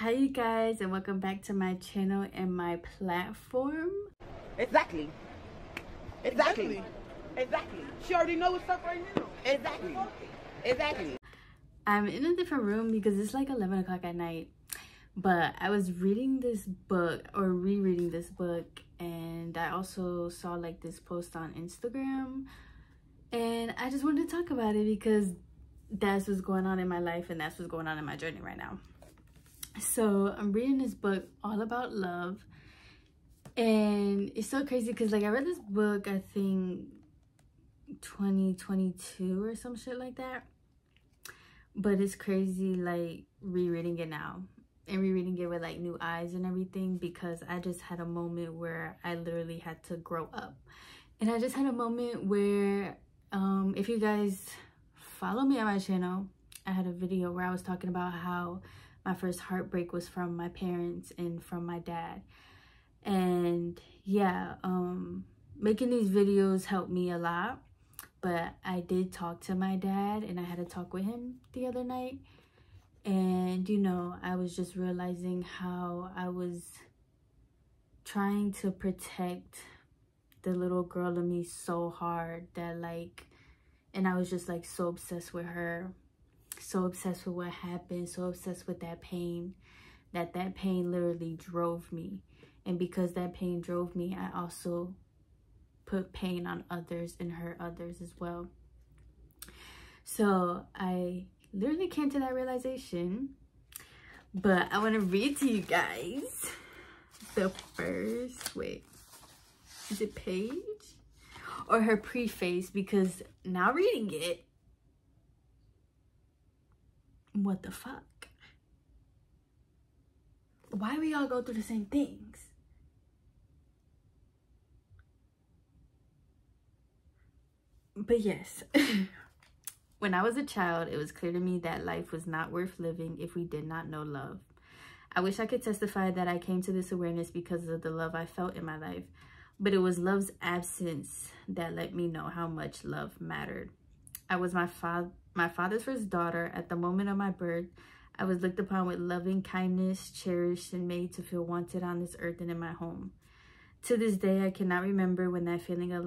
Hi you guys, and welcome back to my channel and my platform. Exactly. She already knows what's up right now. Exactly. I'm in a different room because it's like 11 o'clock at night, but I was reading this book or rereading this book, and I also saw like this post on Instagram, and I just wanted to talk about it because that's what's going on in my life and that's what's going on in my journey right now. So I'm reading this book all about love, and it's so crazy because like I read this book I think 2022 or some shit like that, but it's crazy like rereading it now and rereading it with like new eyes and everything, because I just had a moment where I literally had to grow up. And I just had a moment where if you guys follow me on my channel, I had a video where I was talking about how my first heartbreak was from my parents and from my dad. And yeah, making these videos helped me a lot. But I did talk to my dad, and I had a talk with him the other night. And, you know, I was just realizing how I was trying to protect the little girl in me so hard that like, and I was just like so obsessed with her, so obsessed with what happened, so obsessed with that pain pain literally drove me. And because that pain drove me, I also put pain on others and hurt others as well. So I literally came to that realization, but I want to read to you guys the first, wait, is it page or her preface? Because now reading it, what the fuck? Why we all go through the same things? But yes, when I was a child, it was clear to me that life was not worth living if we did not know love. I wish I could testify that I came to this awareness because of the love I felt in my life, but it was love's absence that let me know how much love mattered. I was my father's first daughter. At the moment of my birth, I was looked upon with loving kindness, cherished, and made to feel wanted on this earth and in my home. To this day, I cannot remember when that feeling of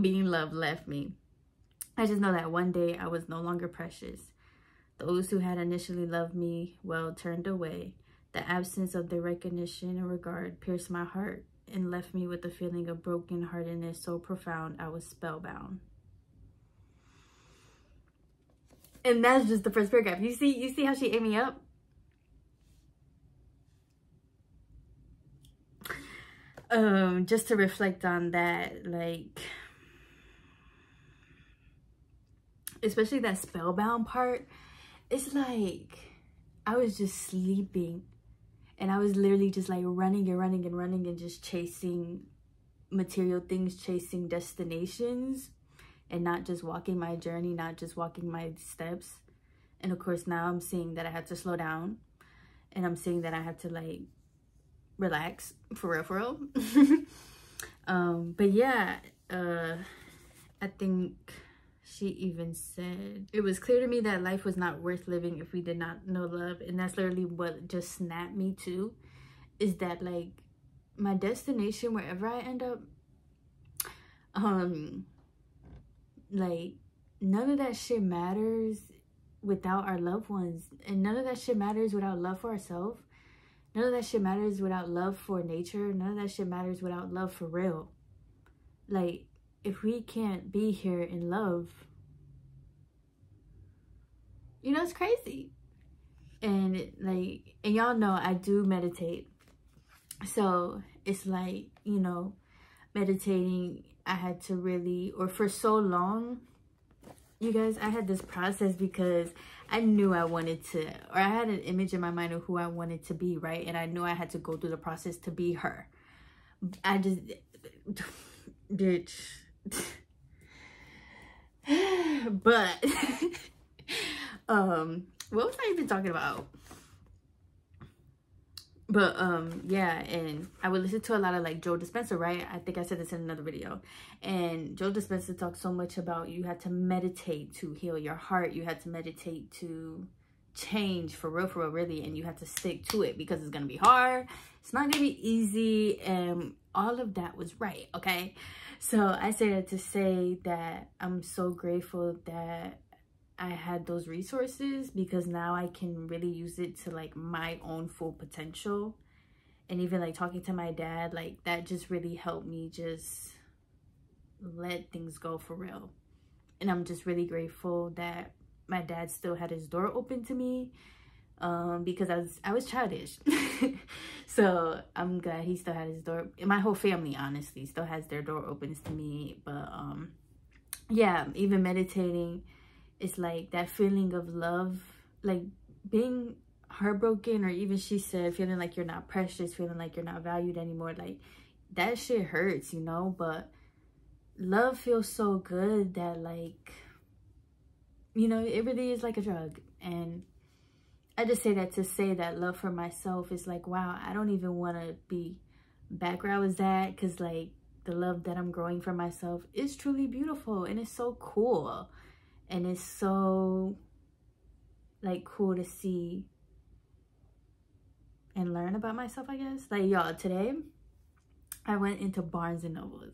being loved left me. I just know that one day I was no longer precious. Those who had initially loved me well turned away. The absence of their recognition and regard pierced my heart and left me with a feeling of brokenheartedness so profound I was spellbound. And that's just the first paragraph. You see how she ate me up? Just to reflect on that, like, especially that spellbound part, it's like I was just sleeping and I was literally just like running and just chasing material things, chasing destinations, and not just walking my journey, not just walking my steps. And of course now I'm seeing that I had to slow down, and I'm seeing that I had to like relax for real. But yeah, I think she even said, it was clear to me that life was not worth living if we did not know love. And that's literally what just snapped me too, is that like my destination, wherever I end up, like none of that shit matters without our loved ones, and none of that shit matters without love for ourselves. None of that shit matters without love for nature. None of that shit matters without love for real. Like, if we can't be here in love, you know, it's crazy. And like, and y'all know I do meditate. So it's like, you know, meditating, I had to really, or for so long, you guys, I had this process because I knew I wanted to, or I had an image in my mind of who I wanted to be, right? And I knew I had to go through the process to be her. I just, bitch. But, what was I even talking about? But yeah, and I would listen to a lot of like Joe Dispenza, right? I think I said this in another video. And Joe Dispenza talks so much about you had to meditate to heal your heart. You had to meditate to change for real, really, and you have to stick to it because it's gonna be hard, it's not gonna be easy, and all of that was right. Okay, so I say that to say that I'm so grateful that I had those resources, because now I can really use it to like my own full potential. And even like talking to my dad, like that just really helped me just let things go for real. And I'm just really grateful that my dad still had his door open to me, because I was childish. So I'm glad he still had his door. And my whole family honestly still has their door opens to me. But yeah, even meditating, it's like that feeling of love, like being heartbroken, or even she said feeling like you're not precious, feeling like you're not valued anymore, like that shit hurts, you know. But love feels so good that, like, you know, it really is like a drug. And I just say that to say that love for myself is like, wow, I don't even want to be back where I was at, because like the love that I'm growing for myself is truly beautiful, and it's so cool, and it's so like cool to see and learn about myself, I guess. Like, y'all, today I went into Barnes and Nobles,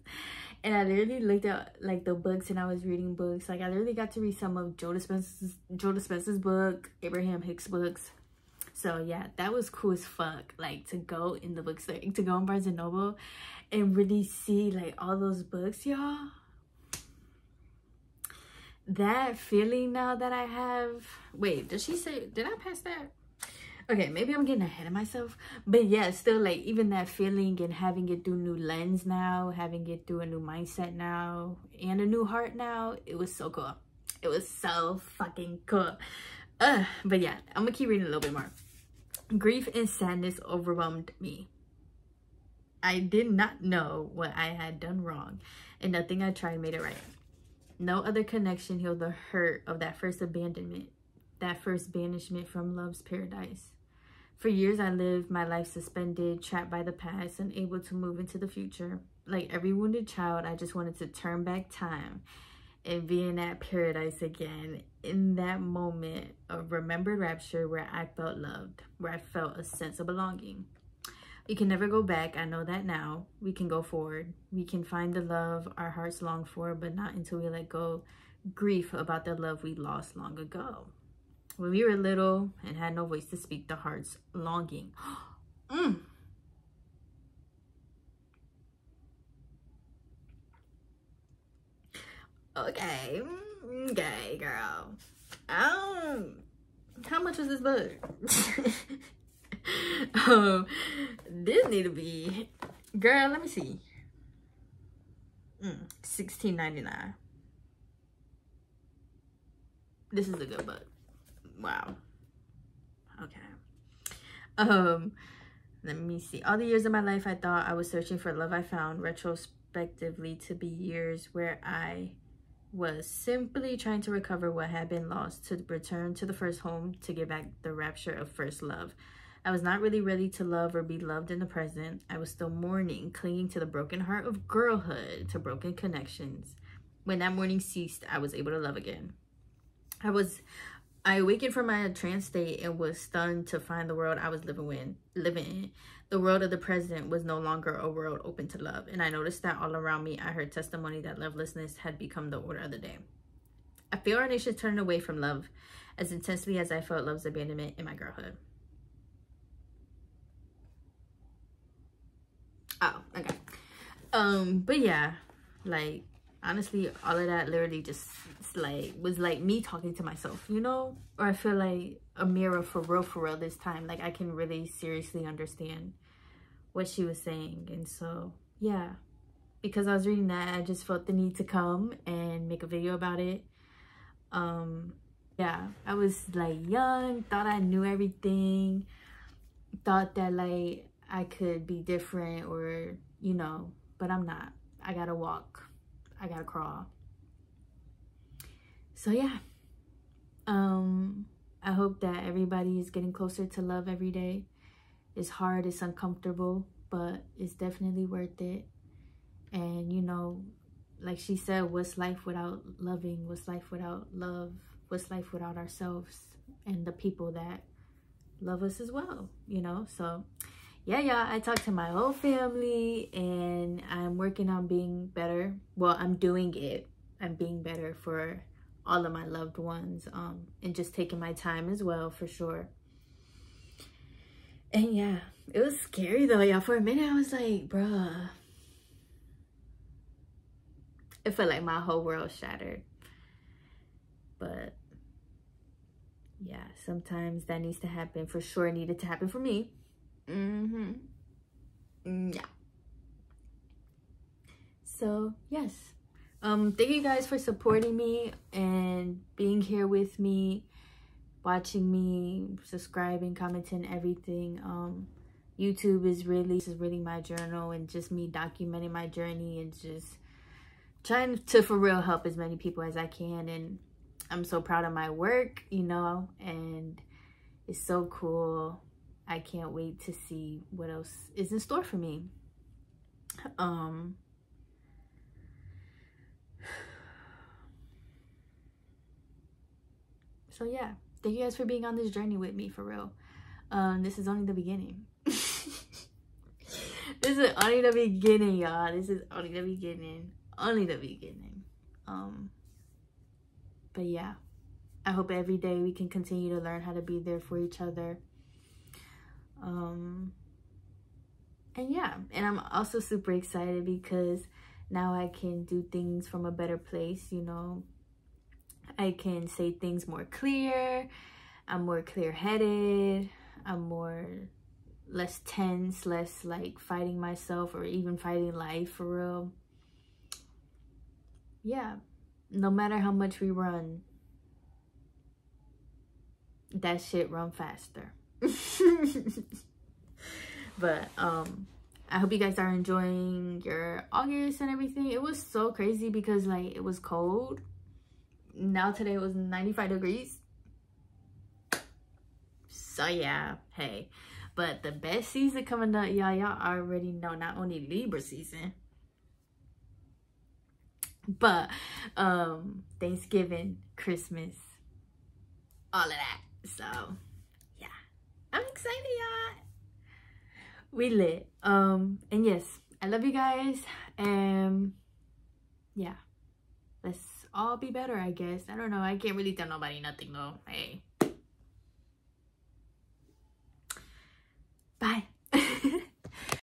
and I literally looked at like the books, and I was reading books. Like I literally got to read some of Joe Dispenza's book, Abraham Hicks books. So yeah, that was cool as fuck. Like to go in the bookstore, to go in Barnes and Noble and really see like all those books, y'all. That feeling now that I have. Wait, did she say, did I pass that? Okay, maybe I'm getting ahead of myself. But yeah, still like even that feeling and having it through new lens now, having it through a new mindset now, and a new heart now, it was so cool. It was so fucking cool. But yeah, I'm gonna keep reading a little bit more. Grief and sadness overwhelmed me. I did not know what I had done wrong, and nothing I tried made it right. No other connection healed the hurt of that first abandonment, that first banishment from love's paradise. For years, I lived my life suspended, trapped by the past, unable to move into the future. Like every wounded child, I just wanted to turn back time and be in that paradise again, in that moment of remembered rapture where I felt loved, where I felt a sense of belonging. We can never go back, I know that now. We can go forward. We can find the love our hearts long for, but not until we let go grief about the love we lost long ago. When we were little and had no voice to speak the heart's longing. Okay, girl. How much was this book? This need to be, girl, let me see. $16.99. This is a good book. Wow. Okay. Let me see. All the years of my life I thought I was searching for love, I found retrospectively to be years where I was simply trying to recover what had been lost, to return to the first home, to get back the rapture of first love. I was not really ready to love or be loved in the present. I was still mourning, clinging to the broken heart of girlhood, to broken connections. When that mourning ceased, I was able to love again. I awakened from my trance state and was stunned to find the world I was living in. The world of the present was no longer a world open to love. And I noticed that all around me, I heard testimony that lovelessness had become the order of the day. I feel our nation turning away from love as intensely as I felt love's abandonment in my girlhood. Oh, okay. But yeah, like, honestly, all of that literally just like was like me talking to myself, you know? Or I feel like a mirror for real this time. Like I can really seriously understand what she was saying. And so yeah, because I was reading that, I just felt the need to come and make a video about it. Yeah, I was like young, thought I knew everything, thought that like I could be different, or you know, but I'm not. I gotta walk, I gotta crawl. So yeah, I hope that everybody is getting closer to love every day. It's hard, it's uncomfortable, but it's definitely worth it. And you know, like she said, what's life without loving? What's life without love? What's life without ourselves? and the people that love us as well, you know. So yeah, y'all, I talked to my whole family and I'm working on being better. Well, I'm doing it. I'm being better for all of my loved ones, and just taking my time as well, for sure. And yeah, it was scary though, y'all. For a minute I was like, bruh, it felt like my whole world shattered. But yeah, sometimes that needs to happen. For sure, it needed to happen for me. Yeah. So yes, thank you guys for supporting me and being here with me, watching me, subscribing, commenting, everything. YouTube is really my journal, and just me documenting my journey and just trying to for real help as many people as I can. And I'm so proud of my work, you know, and it's so cool. I can't wait to see what else is in store for me. So yeah, thank you guys for being on this journey with me, for real. This is only the beginning. This is only the beginning, y'all. This is only the beginning. Only the beginning. But yeah, I hope every day we can continue to learn how to be there for each other. And yeah, and I'm also super excited because now I can do things from a better place, you know. I can say things more clear. I'm more clear-headed. I'm less tense, less like fighting myself or even fighting life, for real. Yeah, no matter how much we run, that shit run faster. But I hope you guys are enjoying your August and everything. It was so crazy because like it was cold. Now today it was 95 degrees. So yeah, hey. But the best season coming up, y'all already know, not only Libra season, but Thanksgiving, Christmas, all of that. So yeah, I'm excited, y'all. We lit. And yes, I love you guys. And yeah, let's all be better, I guess. I don't know. I can't really tell nobody nothing though. Hey. Bye.